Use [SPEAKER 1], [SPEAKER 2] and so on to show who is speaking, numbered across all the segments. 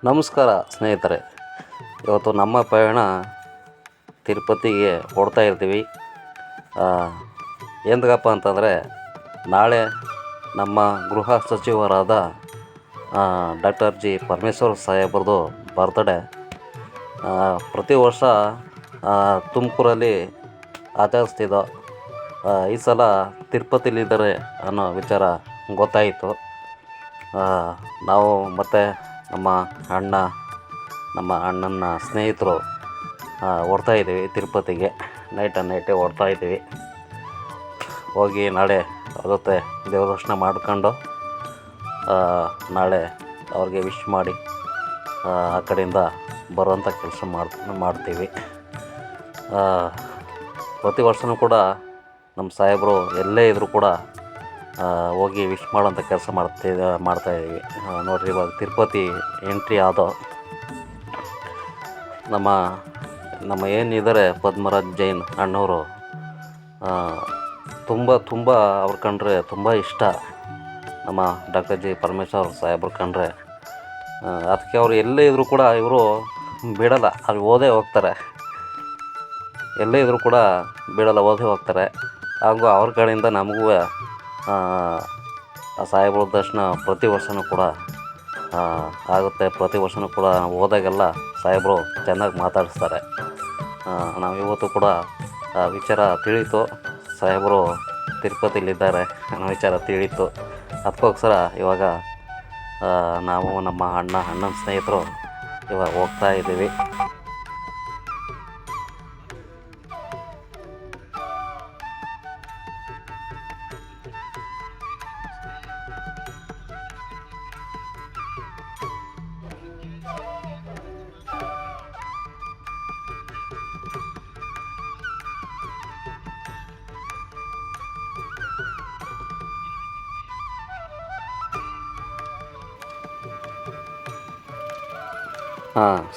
[SPEAKER 1] ನಮಸ್ಕಾರ ಸ್ನೇಹಿತರೆ. ಇವತ್ತು ನಮ್ಮ ಪಯಣ ತಿರುಪತಿಗೆ ಹೊರಡ್ತಾ ಇರ್ತೀವಿ. ಎಂದಗಪ್ಪ ಅಂತಂದರೆ ನಾಳೆ ನಮ್ಮ ಗೃಹ ಸಚಿವರಾದ ಡಾಕ್ಟರ್ ಜಿ ಪರಮೇಶ್ವರ್ ಸಾಹೇಬ್ರದ್ದು ಬರ್ತ್ಡೇ. ಪ್ರತಿ ವರ್ಷ ತುಮಕೂರಲ್ಲಿ ಆಚರಿಸ್ತಿದ್ದೋ. ಈ ಸಲ ತಿರುಪತಿಲಿದ್ದಾರೆ ಅನ್ನೋ ವಿಚಾರ ಗೊತ್ತಾಯಿತು. ನಾವು ಮತ್ತು ನಮ್ಮ ಅಣ್ಣನ ಸ್ನೇಹಿತರು ಹೊರ್ತಾಯಿದ್ದೀವಿ ತಿರುಪತಿಗೆ. ನೈಟೇ ಹೊರ್ತಾಯಿದ್ದೀವಿ. ಹೋಗಿ ನಾಳೆ ಆಗುತ್ತೆ ದೇವ್ರ ದರ್ಶನ ಮಾಡ್ಕೊಂಡು ನಾಳೆ ಅವ್ರಿಗೆ ವಿಶ್ ಮಾಡಿ ಆ ಕಡೆಯಿಂದ ಬರುವಂಥ ಕೆಲಸ ಮಾಡ್ತೀವಿ. ಪ್ರತಿ ವರ್ಷವೂ ಕೂಡ ನಮ್ಮ ಸಾಹೇಬರು ಎಲ್ಲೇ ಇದ್ದರೂ ಕೂಡ ಹೋಗಿ ವಿಶ್ ಮಾಡೋಂಥ ಕೆಲಸ ಮಾಡ್ತಾಯಿದ್ದೀವಿ. ನೋಡಿರಿ, ಇವಾಗ ತಿರುಪತಿ ಎಂಟ್ರಿ ಆದೋ ನಮ್ಮ ಏನಿದ್ದಾರೆ ಪದ್ಮರಾಜ್ ಜೈನ್ ಅಣ್ಣವರು, ತುಂಬ ಅವ್ರು ಕಂಡ್ರೆ ತುಂಬ ಇಷ್ಟ ನಮ್ಮ ಡಾಕ್ಟರ್ ಜಿ ಪರಮೇಶ್ವರ್ ಸಾಹೇಬ್ರು ಕಂಡ್ರೆ. ಅದಕ್ಕೆ ಅವರು ಎಲ್ಲೇ ಇದ್ದರೂ ಕೂಡ ಇವರು ಬಿಡಲ್ಲ, ಅಲ್ಲಿ ಓದೇ ಹೋಗ್ತಾರೆ. ಎಲ್ಲೇ ಇದ್ದರೂ ಕೂಡ ಬಿಡಲ್ಲ, ಓದೇ ಹೋಗ್ತಾರೆ. ಹಾಗೂ ಅವ್ರ ಕಡೆಯಿಂದ ನಮಗೂ ಸಾಹೇಬ್ರ ದರ್ಶನ ಪ್ರತಿ ವರ್ಷವೂ ಕೂಡ ಆಗುತ್ತೆ. ಪ್ರತಿ ವರ್ಷವೂ ಕೂಡ ಹೋದಾಗೆಲ್ಲ ಸಾಹೇಬರು ಚೆನ್ನಾಗಿ ಮಾತಾಡಿಸ್ತಾರೆ. ನಾವು ಇವತ್ತು ಕೂಡ ವಿಚಾರ ತಿಳಿಯಿತು, ಸಾಹೇಬರು ತಿರುಪತಿಲಿದ್ದಾರೆ ಅನ್ನೋ ವಿಚಾರ ತಿಳಿಯಿತು. ಅದಕ್ಕೋಸ್ಕರ ಇವಾಗ ನಾವು ನಮ್ಮ ಅಣ್ಣನ ಸ್ನೇಹಿತರು ಇವಾಗ ಹೋಗ್ತಾ ಇದ್ದೀವಿ.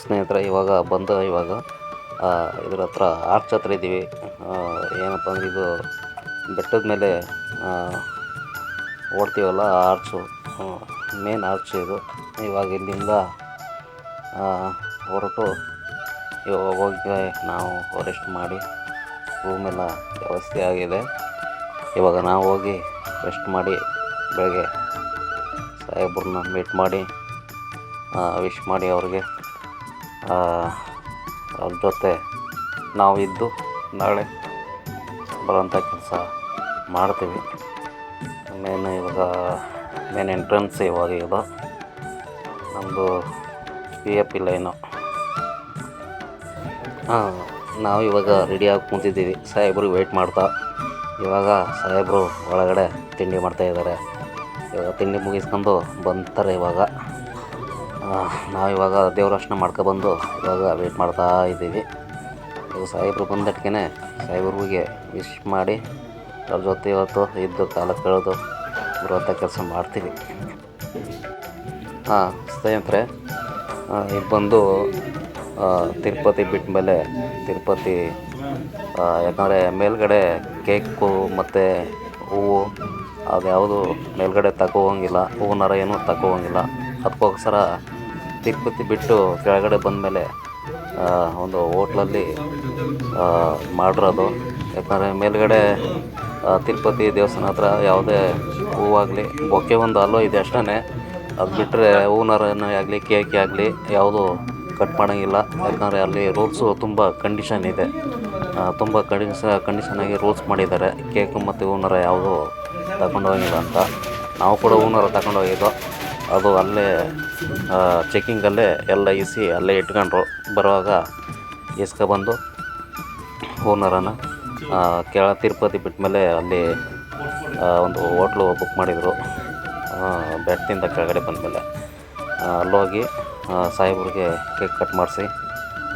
[SPEAKER 1] ಸ್ನೇಹಿತರೆ, ಇವಾಗ ಇದ್ರ ಹತ್ರ ಆರ್ಚ್ ಹತ್ರ ಇದ್ದೀವಿ. ಏನಪ್ಪ ಅಂದರೆ ಇದು ಬೆಟ್ಟದ ಮೇಲೆ ಓಡ್ತೀವಲ್ಲ, ಆರ್ಚು ಮೇನ್ ಆರ್ಚ್ ಇದು. ಇವಾಗ ಇಲ್ಲಿಂದ ಹೊರಟು ಇವಾಗ ಹೋಗಿ ನಾವು ರೆಸ್ಟ್ ಮಾಡಿ, ರೂಮೆಲ್ಲ ವ್ಯವಸ್ಥೆ ಆಗಿದೆ. ಇವಾಗ ನಾವು ಹೋಗಿ ರೆಸ್ಟ್ ಮಾಡಿ ಬೆಳಗ್ಗೆ ಸಾಹೇಬ್ರನ್ನ ಮೀಟ್ ಮಾಡಿ ವಿಶ್ ಮಾಡಿ ಅವ್ರಿಗೆ ಅವ್ರ ಜೊತೆ ನಾವು ಇದ್ದು ನಾಳೆ ಬರೋಂಥ ಕೆಲಸ ಮಾಡ್ತೀವಿ. ಮೇನ್ ಎಂಟ್ರೆನ್ಸ್ ಇವಾಗ ಇದು ನಮ್ಮದು VIP ಲೈನು. ನಾವು ಇವಾಗ ರೆಡಿಯಾಗಿ ಕುಂತಿದ್ದೀವಿ, ಸಾಹೇಬ್ರಿಗೆ ವೆಯ್ಟ್ ಮಾಡ್ತಾ. ಇವಾಗ ಸಾಹೇಬರು ಒಳಗಡೆ ತಿಂಡಿ ಮಾಡ್ತಾಯಿದ್ದಾರೆ. ಇವಾಗ ತಿಂಡಿ ಮುಗಿಸ್ಕೊಂಡು ಬಂತಾರೆ. ಇವಾಗ ನಾವಿವಾಗ ದೇವ್ರ ದರ್ಶನ ಮಾಡ್ಕೊಬಂದು ಇವಾಗ ವೆಯ್ಟ್ ಮಾಡ್ತಾ ಇದ್ದೀವಿ. ಇವಾಗ ಸಾಹೇಬರು ಬಂದಟ್ಗೆ ಸಾಹೇಬ್ರಿಗೆ ವಿಶ್ ಮಾಡಿ ಅವ್ರ ಜೊತೆ ಇವತ್ತು ಇದ್ದು ಕಾಲ ಕಳೆದು ಬರುವಂಥ ಕೆಲಸ ಮಾಡ್ತೀವಿ. ಸ್ನೇಹಿತರೆ, ಇದು ಬಂದು ತಿರುಪತಿ ಬಿಟ್ಟ ಮೇಲೆ ತಿರುಪತಿ, ಯಾಕಂದರೆ ಮೇಲ್ಗಡೆ ಕೇಕು ಮತ್ತು ಹೂವು ಅದ್ಯಾವುದು ಮೇಲ್ಗಡೆ ತಗೋವಂಗಿಲ್ಲ, ಹೂವಿನಾರ ಏನೂ ತಗೋವಂಗಿಲ್ಲ. ಅದಕ್ಕೋಸ್ಕರ ತಿರುಪತಿ ಬಿಟ್ಟು ಕೆಳಗಡೆ ಬಂದಮೇಲೆ ಒಂದು ಹೋಟ್ಲಲ್ಲಿ ಮಾಡಿರೋದು. ಯಾಕಂದರೆ ಮೇಲ್ಗಡೆ ತಿರುಪತಿ ದೇವಸ್ಥಾನ ಹತ್ರ ಯಾವುದೇ ಹೂವಾಗಲಿ ಬೊಕ್ಕೆ ಒಂದು ಅಲ್ಲೋ ಇದೆ ಅಷ್ಟೇ. ಅದು ಬಿಟ್ಟರೆ ಹೂವಿನಾರನೇ ಆಗಲಿ ಕೇಕೆ ಆಗಲಿ ಯಾವುದು ಕಟ್ ಮಾಡೋಂಗಿಲ್ಲ. ಯಾಕಂದರೆ ಅಲ್ಲಿ ರೂಲ್ಸು ತುಂಬ ಕಂಡೀಷನ್ ಇದೆ, ತುಂಬ ಕಂಡೀಷನಾಗಿ ರೂಲ್ಸ್ ಮಾಡಿದ್ದಾರೆ. ಕೇಕು ಮತ್ತು ಹೂವಿನಾರ ಯಾವುದು ತಗೊಂಡು ಹೋಗಿಲ್ಲ ಅಂತ. ನಾವು ಕೂಡ ಹೂವಿನಾರ ತಗೊಂಡು ಹೋಗಿದ್ದೋ, ಅದು ಅಲ್ಲೇ ಚೆಕ್ಕಿಂಗಲ್ಲೇ ಎಲ್ಲ ಅಲ್ಲೇ ಇಟ್ಕೊಂಡ್ರು. ಬರುವಾಗ ಇಸ್ಕೊಬಂದು ಹೂವಿನಾರನ ತಿರುಪತಿ ಬಿಟ್ಟ ಮೇಲೆ ಅಲ್ಲಿ ಒಂದು ಹೋಟ್ಲು ಬುಕ್ ಮಾಡಿದರು. ಬೆಟ್ಟದಿಂದ ಕೆಳಗಡೆ ಬಂದಮೇಲೆ ಅಲ್ಲೋಗಿ ಸಾಹೇಬ್ರಿಗೆ ಕೇಕ್ ಕಟ್ ಮಾಡಿಸಿ,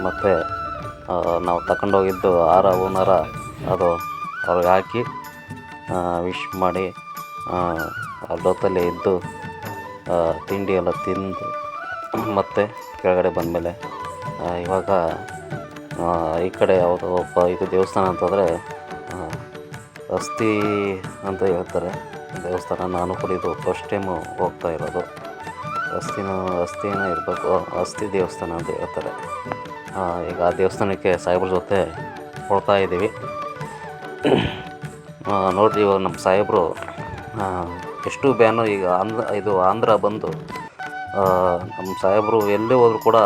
[SPEAKER 1] ಮತ್ತು ನಾವು ತಗೊಂಡೋಗಿದ್ದು ಹೂವಿನಾರ ಅದು ಅವ್ರಿಗೆ ಹಾಕಿ ವಿಶ್ ಮಾಡಿ ಅಲ್ಲೊತ್ತಲ್ಲೇ ಇದ್ದು ತಿಂಡಿ ಎಲ್ಲ ತಿಂದು ಮತ್ತು ಕೆಳಗಡೆ ಬಂದಮೇಲೆ ಇವಾಗ ಈ ಕಡೆ ಯಾವುದೋ ಇದು ದೇವಸ್ಥಾನ ಅಂತಂದರೆ ಅಸ್ಥಿ ಅಂತ ಹೇಳ್ತಾರೆ ದೇವಸ್ಥಾನ. ನಾನು ಕೂಡ ಇದು ಫಸ್ಟ್ ಟೈಮು ಹೋಗ್ತಾ ಇರೋದು. ಅಸ್ಥಿನ ಇರಬೇಕು, ಅಸ್ಥಿ ದೇವಸ್ಥಾನ ಅಂತ ಹೇಳ್ತಾರೆ. ಈಗ ಆ ದೇವಸ್ಥಾನಕ್ಕೆ ಸಾಹೇಬ್ರ ಜೊತೆ ಹೋಗ್ತಾ ಇದ್ದೀವಿ. ನೋಡಿರಿ, ಇವಾಗ ನಮ್ಮ ಸಾಹೇಬರು ಎಷ್ಟು ಬ್ಯಾನರ್ ಈಗ ಇದು ಆಂಧ್ರ ಬಂದು ನಮ್ಮ ಸಾಹೇಬರು ಎಲ್ಲೇ ಹೋದರೂ ಕೂಡ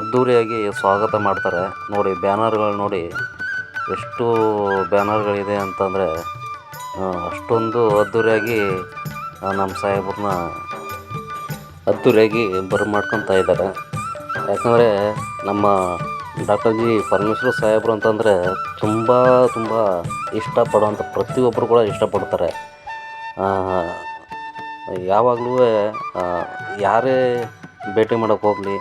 [SPEAKER 1] ಅದ್ಧೂರಿಯಾಗಿ ಸ್ವಾಗತ ಮಾಡ್ತಾರೆ. ನೋಡಿ ಬ್ಯಾನರ್ಗಳು ನೋಡಿ, ಎಷ್ಟು ಬ್ಯಾನರ್ಗಳಿದೆ ಅಂತಂದರೆ ಅಷ್ಟೊಂದು ಅದ್ಧೂರಿಯಾಗಿ ನಮ್ಮ ಸಾಹೇಬ್ರನ್ನ ಅದ್ಧೂರಿಯಾಗಿ ಮಾಡ್ಕೊತಾ ಇದ್ದಾರೆ. ಯಾಕಂದರೆ ನಮ್ಮ ಡಾಕ್ಟರ್ ಜಿ ಪರಮೇಶ್ವರ್ ಸಾಹೇಬರು ಅಂತಂದರೆ ತುಂಬ ತುಂಬ ಇಷ್ಟಪಡುವಂಥ ಪ್ರತಿಯೊಬ್ಬರು ಕೂಡ ಇಷ್ಟಪಡ್ತಾರೆ. ಯಾವಾಗಲೂ ಯಾರೇ ಭೇಟಿ ಮಾಡೋಕ್ಕೆ ಹೋಗಲಿ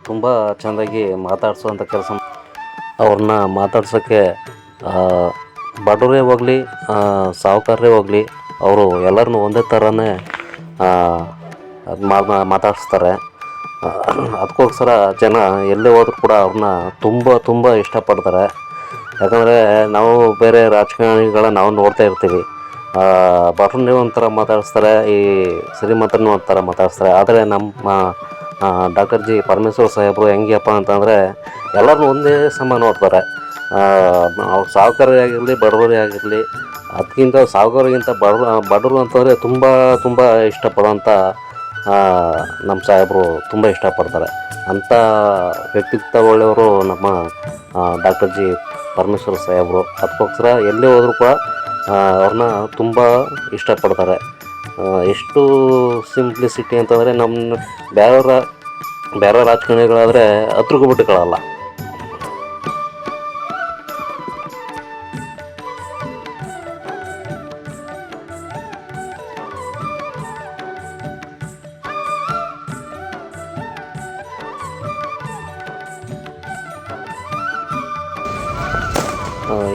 [SPEAKER 1] ತುಂಬ ಚೆಂದಾಗಿ ಮಾತಾಡಿಸೋವಂಥ ಕೆಲಸ. ಅವ್ರನ್ನ ಮಾತಾಡ್ಸೋಕ್ಕೆ ಬಡವರೇ ಹೋಗಲಿ ಸಾಹುಕಾರರೇ ಹೋಗಲಿ, ಅವರು ಎಲ್ಲರನ್ನೂ ಒಂದೇ ಥರನೇ ಮಾತಾಡಿಸ್ತಾರೆ. ಅದಕ್ಕೋಸ್ಕರ ಜನ ಎಲ್ಲೇ ಹೋದ್ರೂ ಕೂಡ ಅವ್ರನ್ನ ತುಂಬ ತುಂಬ ಇಷ್ಟಪಡ್ತಾರೆ. ಯಾಕಂದರೆ ನಾವು ಬೇರೆ ರಾಜಕಾರಣಿಗಳ ನಾವು ನೋಡ್ತಾ ಇರ್ತೀವಿ, ಬಡವ್ರನ್ನೇ ಒಂಥರ ಮಾತಾಡಿಸ್ತಾರೆ, ಈ ಶ್ರೀಮಂತರನ್ನೂ ಒಂಥರ ಮಾತಾಡಿಸ್ತಾರೆ. ಆದರೆ ನಮ್ಮ ಡಾಕ್ಟರ್ ಜಿ ಪರಮೇಶ್ವರ್ ಸಾಹೇಬರು ಹೆಂಗಪ್ಪ ಅಂತಂದರೆ ಎಲ್ಲರನ್ನೂ ಒಂದೇ ಸಮ ನೋಡ್ತಾರೆ. ಅವ್ರು ಸಾಹುಕಾರರೇ ಆಗಿರಲಿ ಬಡವರೇ ಆಗಿರಲಿ, ಅದಕ್ಕಿಂತ ಸಾಹುಕಾರಿಗಿಂತ ಬಡವರು ಅಂತಂದರೆ ತುಂಬ ತುಂಬ ಇಷ್ಟಪಡುವಂಥ ನಮ್ಮ ಸಾಹೇಬರು ತುಂಬ ಇಷ್ಟಪಡ್ತಾರೆ. ಅಂಥ ವ್ಯಕ್ತಿತ್ವ ಒಳ್ಳೆಯವರು ನಮ್ಮ ಡಾಕ್ಟರ್ ಜಿ ಪರಮೇಶ್ವರ್ ಸಾಹೇಬರು. ಅದಕ್ಕೋಸ್ಕರ ಎಲ್ಲೇ ಹೋದರೂ ಕೂಡ ಅವ್ರನ್ನ ತುಂಬ ಇಷ್ಟಪಡ್ತಾರೆ. ಎಷ್ಟು ಸಿಂಪ್ಲಿಸಿಟಿ ಅಂತಂದರೆ ನಮ್ಮ ಬೇರೆ ರಾಜಕಾರಣಿಗಳಾದರೆ ಹತ್ರಕ್ಕೂ ಬಿಟ್ಟುಕೊಳ್ಳಲ್ಲ.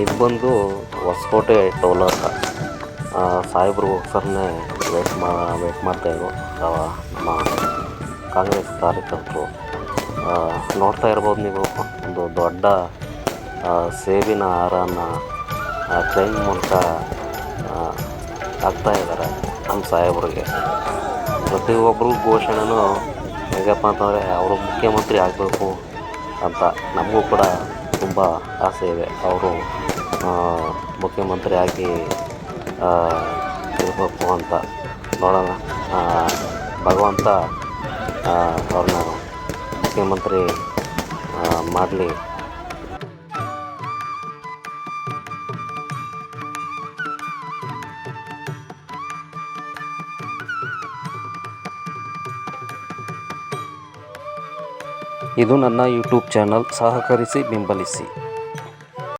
[SPEAKER 1] ಇದು ಬಂದು ಹೊಸಕೋಟೆ ಟೋಲ್ ಅಂತ ಸಾಹೇಬ್ರಿಗೋಸ್ಕರನೇ ವೇಟ್ ಮಾಡ್ತಾಯಿದ್ರು ನಮ್ಮ ಕಾಂಗ್ರೆಸ್ ಕಾರ್ಯಕರ್ತರು. ನೋಡ್ತಾ ಇರ್ಬೋದು ನೀವು, ಒಂದು ದೊಡ್ಡ ಸೇಬಿನ ಹಾರನ ಟ್ರೈನ್ ಮೂಲಕ ಹಾಕ್ತಾಯಿದ್ದಾರೆ ನಮ್ಮ ಸಾಹೇಬ್ರಿಗೆ. ಪ್ರತಿಯೊಬ್ಬರು ಘೋಷಣೆನೂ ಹೇಗಪ್ಪ ಅಂತಂದರೆ ಅವರು ಮುಖ್ಯಮಂತ್ರಿ ಆಗಬೇಕು ಅಂತ. ನಮಗೂ ಕೂಡ ತುಂಬ ಆಸೆ ಇದೆ, ಅವರು ಮುಖ್ಯಮಂತ್ರಿ ಆಗಿ ಇರಬೇಕು ಅಂತ. ನೋಡೋಣ, ಭಗವಂತ ಅವ್ರನ್ನ ಮುಖ್ಯಮಂತ್ರಿ ಮಾಡಲಿ. ಇದು ನನ್ನ ಯೂಟ್ಯೂಬ್ ಚಾನಲ್, ಸಹಕರಿಸಿ ಬೆಂಬಲಿಸಿ.